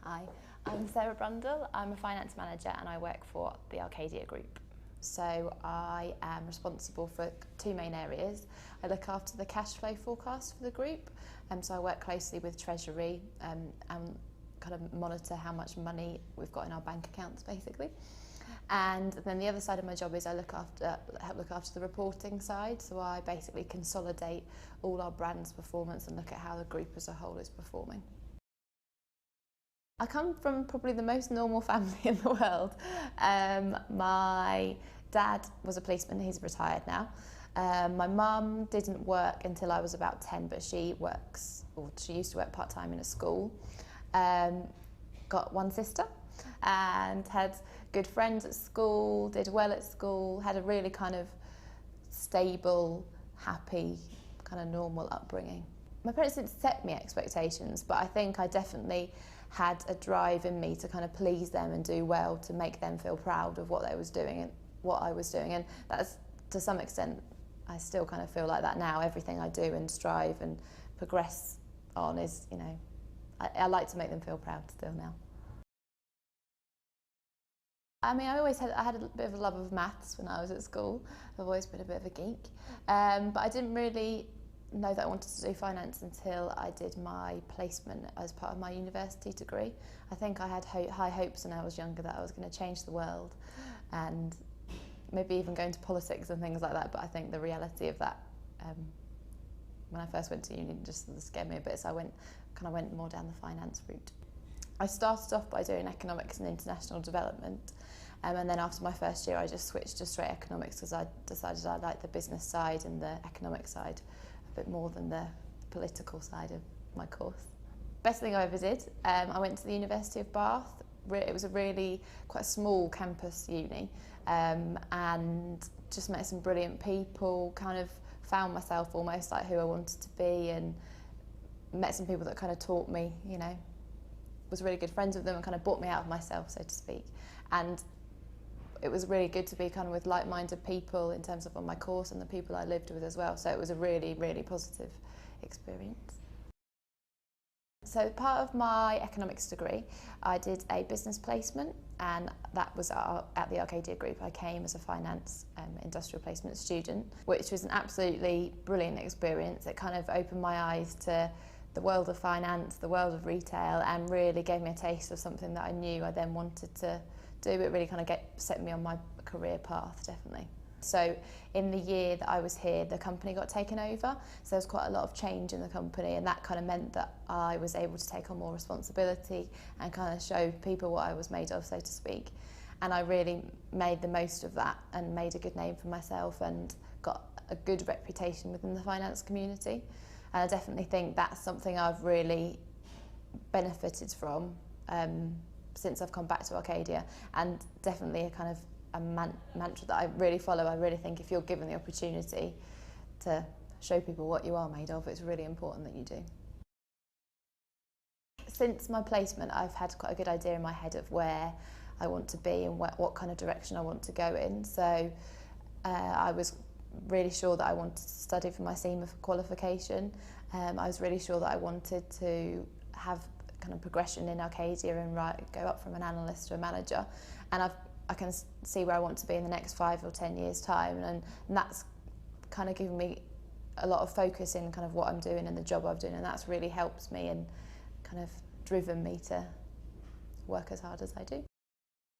Hi, I'm Sarah Brundle. I'm a finance manager and I work for the Arcadia Group. So I am responsible for two main areas. I look after the cash flow forecast for the group, so I work closely with Treasury and kind of monitor how much money we've got in our bank accounts basically. And then the other side of my job is I help look after the reporting side, so I basically consolidate all our brands' performance and look at how the group as a whole is performing. I come from probably the most normal family in the world. My dad was a policeman, he's retired now. My mum didn't work until I was about 10, but she used to work part-time in a school. Got one sister and had good friends at school, did well at school, had a really kind of stable, happy, kind of normal upbringing. My parents didn't set me expectations, but I think I definitely had a drive in me to kind of please them and do well, to make them feel proud of what they was doing and what I was doing. And that's, to some extent, I still kind of feel like that now. Everything I do and strive and progress on is, you know, I like to make them feel proud still now. I mean, I had a bit of a love of maths when I was at school. I've always been a bit of a geek, but I didn't really know that I wanted to do finance until I did my placement as part of my university degree. I think I had high hopes when I was younger that I was going to change the world and maybe even go into politics and things like that, but I think the reality of that when I first went to uni just scared me a bit, so I went more down the finance route. I started off by doing economics and international development, and then after my first year I just switched to straight economics because I decided I liked the business side and the economic side a bit more than the political side of my course. Best thing I ever did, I went to the University of Bath. It was a really quite small campus uni, and just met some brilliant people, kind of found myself almost like who I wanted to be, and met some people that kind of taught me, you know, was really good friends with them and kind of brought me out of myself, so to speak. And it was really good to be kind of with like-minded people in terms of on my course and the people I lived with as well. So it was a really, really positive experience. So part of my economics degree, I did a business placement, and that was at the Arcadia Group. I came as a finance industrial placement student, which was an absolutely brilliant experience. It kind of opened my eyes to the world of finance, the world of retail, and really gave me a taste of something that I knew I then wanted to do. It really kind of set me on my career path, definitely. So in the year that I was here, the company got taken over, so there was quite a lot of change in the company, and that kind of meant that I was able to take on more responsibility and kind of show people what I was made of, so to speak. And I really made the most of that and made a good name for myself and got a good reputation within the finance community. And I definitely think that's something I've really benefited from since I've come back to Arcadia, and definitely a kind of a mantra that I really follow. I really think if you're given the opportunity to show people what you are made of, it's really important that you do. Since my placement, I've had quite a good idea in my head of where I want to be and what kind of direction I want to go in. So I was really sure that I wanted to study for my CIMA qualification. I was really sure that I wanted to have kind of progression in Arcadia and go up from an analyst to a manager, and I can see where I want to be in the next 5 or 10 years time, and that's kind of given me a lot of focus in kind of what I'm doing and the job I'm doing, and that's really helped me and kind of driven me to work as hard as I do.